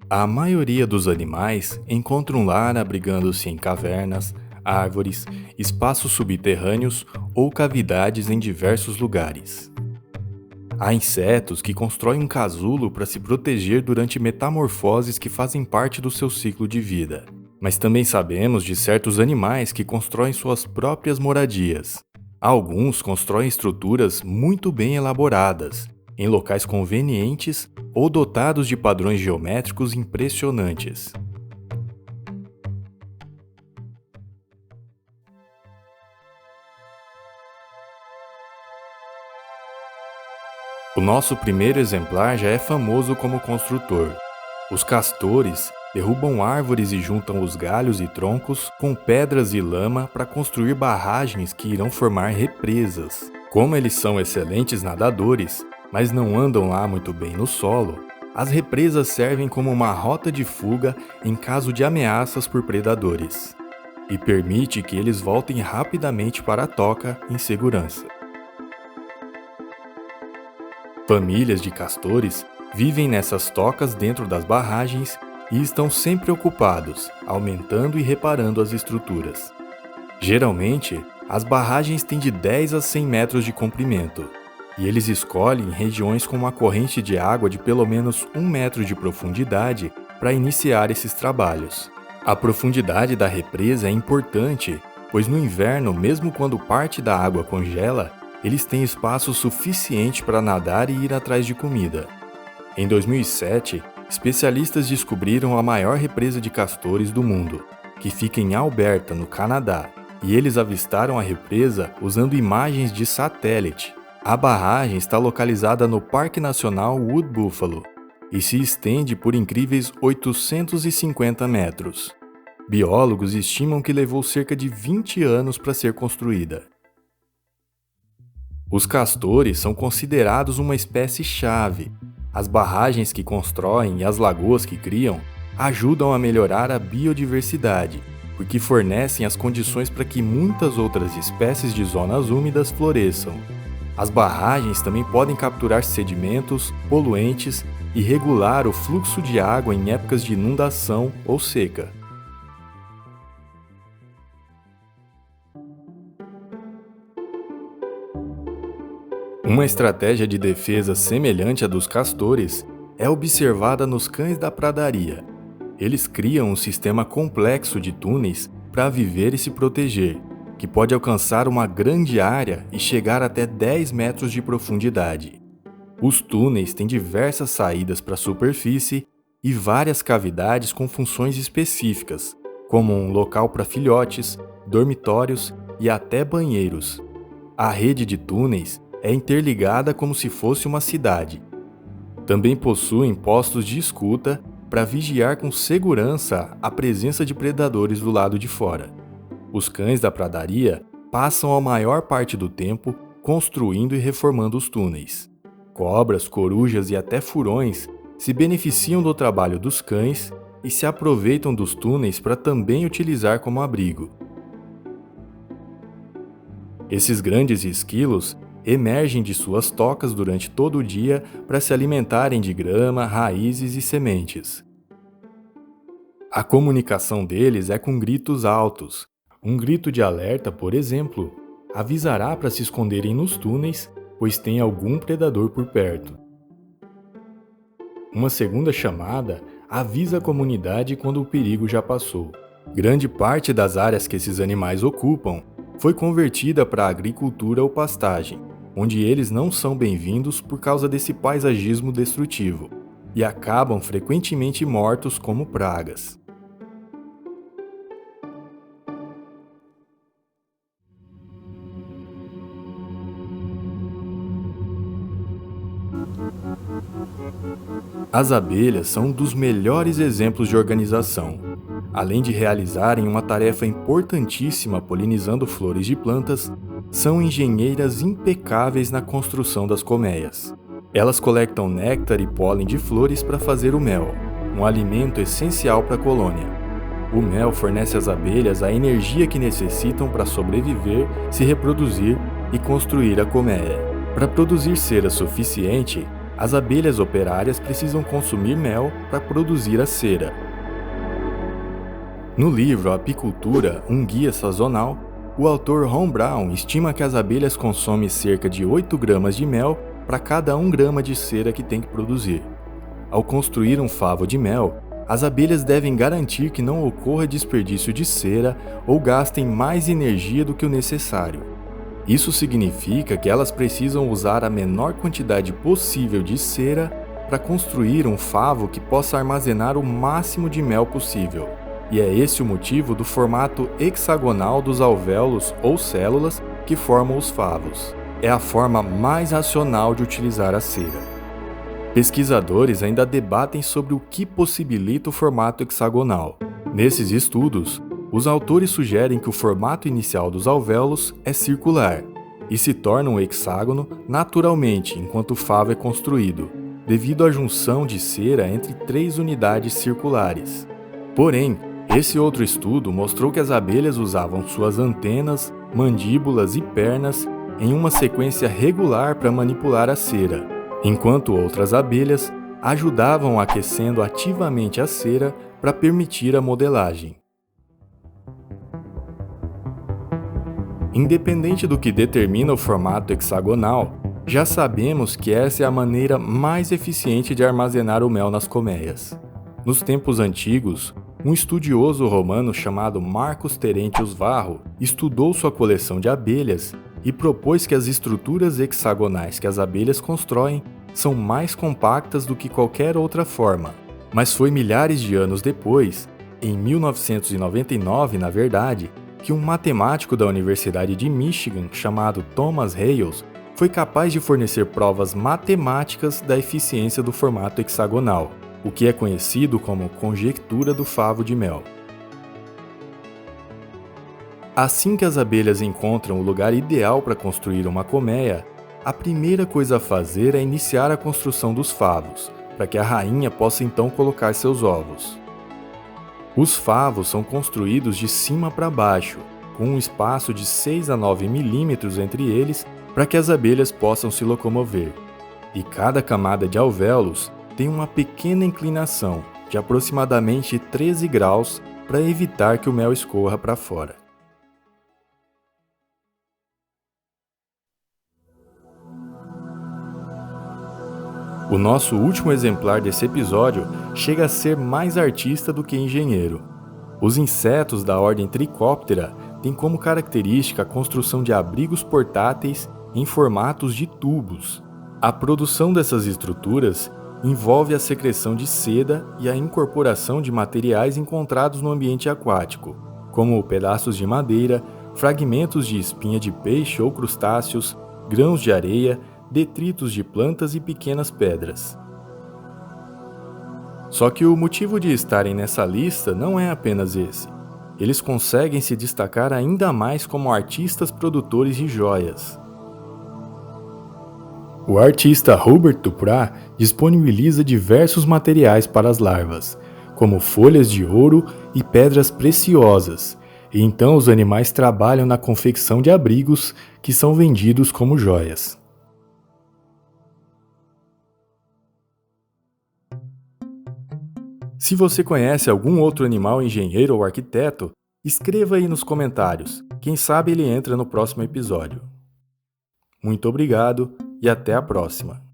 A maioria dos animais encontra um lar abrigando-se em cavernas, árvores, espaços subterrâneos ou cavidades em diversos lugares. Há insetos que constroem um casulo para se proteger durante metamorfoses que fazem parte do seu ciclo de vida. Mas também sabemos de certos animais que constroem suas próprias moradias. Alguns constroem estruturas muito bem elaboradas, em locais convenientes ou dotados de padrões geométricos impressionantes. O nosso primeiro exemplar já é famoso como construtor. Os castores derrubam árvores e juntam os galhos e troncos com pedras e lama para construir barragens que irão formar represas. Como eles são excelentes nadadores, mas não andam lá muito bem no solo, as represas servem como uma rota de fuga em caso de ameaças por predadores, e permite que eles voltem rapidamente para a toca em segurança. Famílias de castores vivem nessas tocas dentro das barragens e estão sempre ocupados, aumentando e reparando as estruturas. Geralmente, as barragens têm de 10 a 100 metros de comprimento, e eles escolhem regiões com uma corrente de água de pelo menos 1 metro de profundidade para iniciar esses trabalhos. A profundidade da represa é importante, pois no inverno, mesmo quando parte da água congela, eles têm espaço suficiente para nadar e ir atrás de comida. Em 2007, especialistas descobriram a maior represa de castores do mundo, que fica em Alberta, no Canadá, e eles avistaram a represa usando imagens de satélite. A barragem está localizada no Parque Nacional Wood Buffalo e se estende por incríveis 850 metros. Biólogos estimam que levou cerca de 20 anos para ser construída. Os castores são considerados uma espécie-chave. As barragens que constroem e as lagoas que criam ajudam a melhorar a biodiversidade, porque fornecem as condições para que muitas outras espécies de zonas úmidas floresçam. As barragens também podem capturar sedimentos, poluentes e regular o fluxo de água em épocas de inundação ou seca. Uma estratégia de defesa semelhante à dos castores é observada nos cães da pradaria. Eles criam um sistema complexo de túneis para viver e se proteger, que pode alcançar uma grande área e chegar até 10 metros de profundidade. Os túneis têm diversas saídas para a superfície e várias cavidades com funções específicas, como um local para filhotes, dormitórios e até banheiros. A rede de túneis é interligada como se fosse uma cidade. Também possuem postos de escuta para vigiar com segurança a presença de predadores do lado de fora. Os cães da pradaria passam a maior parte do tempo construindo e reformando os túneis. Cobras, corujas e até furões se beneficiam do trabalho dos cães e se aproveitam dos túneis para também utilizar como abrigo. Esses grandes esquilos emergem de suas tocas durante todo o dia para se alimentarem de grama, raízes e sementes. A comunicação deles é com gritos altos. Um grito de alerta, por exemplo, avisará para se esconderem nos túneis, pois tem algum predador por perto. Uma segunda chamada avisa a comunidade quando o perigo já passou. Grande parte das áreas que esses animais ocupam foi convertida para a agricultura ou pastagem, onde eles não são bem-vindos por causa desse paisagismo destrutivo, e acabam frequentemente mortos como pragas. As abelhas são um dos melhores exemplos de organização. Além de realizarem uma tarefa importantíssima polinizando flores de plantas, são engenheiras impecáveis na construção das colmeias. Elas coletam néctar e pólen de flores para fazer o mel, um alimento essencial para a colônia. O mel fornece às abelhas a energia que necessitam para sobreviver, se reproduzir e construir a colmeia. Para produzir cera suficiente, As abelhas operárias precisam consumir mel para produzir a cera. No livro Apicultura, um guia sazonal, o autor Ron Brown estima que as abelhas consomem cerca de 8 gramas de mel para cada 1 grama de cera que tem que produzir. Ao construir um favo de mel, as abelhas devem garantir que não ocorra desperdício de cera ou gastem mais energia do que o necessário. Isso significa que elas precisam usar a menor quantidade possível de cera para construir um favo que possa armazenar o máximo de mel possível. E é esse o motivo do formato hexagonal dos alvéolos ou células que formam os favos. É a forma mais racional de utilizar a cera. Pesquisadores ainda debatem sobre o que possibilita o formato hexagonal. Nesses estudos, os autores sugerem que o formato inicial dos alvéolos é circular e se torna um hexágono naturalmente enquanto o favo é construído, devido à junção de cera entre 3 unidades circulares. Porém, esse outro estudo mostrou que as abelhas usavam suas antenas, mandíbulas e pernas em uma sequência regular para manipular a cera, enquanto outras abelhas ajudavam aquecendo ativamente a cera para permitir a modelagem. Independente do que determina o formato hexagonal, já sabemos que essa é a maneira mais eficiente de armazenar o mel nas colmeias. Nos tempos antigos, um estudioso romano chamado Marcus Terentius Varro estudou sua coleção de abelhas e propôs que as estruturas hexagonais que as abelhas constroem são mais compactas do que qualquer outra forma. Mas foi milhares de anos depois, em 1999 na verdade, que um matemático da Universidade de Michigan chamado Thomas Hales foi capaz de fornecer provas matemáticas da eficiência do formato hexagonal, o que é conhecido como conjectura do favo de mel. Assim que as abelhas encontram o lugar ideal para construir uma colmeia, a primeira coisa a fazer é iniciar a construção dos favos, para que a rainha possa então colocar seus ovos. Os favos são construídos de cima para baixo, com um espaço de 6 a 9 milímetros entre eles para que as abelhas possam se locomover. E cada camada de alvéolos tem uma pequena inclinação de aproximadamente 13 graus para evitar que o mel escorra para fora. O nosso último exemplar desse episódio chega a ser mais artista do que engenheiro. Os insetos da ordem Trichoptera têm como característica a construção de abrigos portáteis em formatos de tubos. A produção dessas estruturas envolve a secreção de seda e a incorporação de materiais encontrados no ambiente aquático, como pedaços de madeira, fragmentos de espinha de peixe ou crustáceos, grãos de areia, detritos de plantas e pequenas pedras. Só que o motivo de estarem nessa lista não é apenas esse. Eles conseguem se destacar ainda mais como artistas produtores de joias. O artista Hubert Duprat disponibiliza diversos materiais para as larvas, como folhas de ouro e pedras preciosas, e então os animais trabalham na confecção de abrigos que são vendidos como joias. Se você conhece algum outro animal engenheiro ou arquiteto, escreva aí nos comentários. Quem sabe ele entra no próximo episódio. Muito obrigado e até a próxima.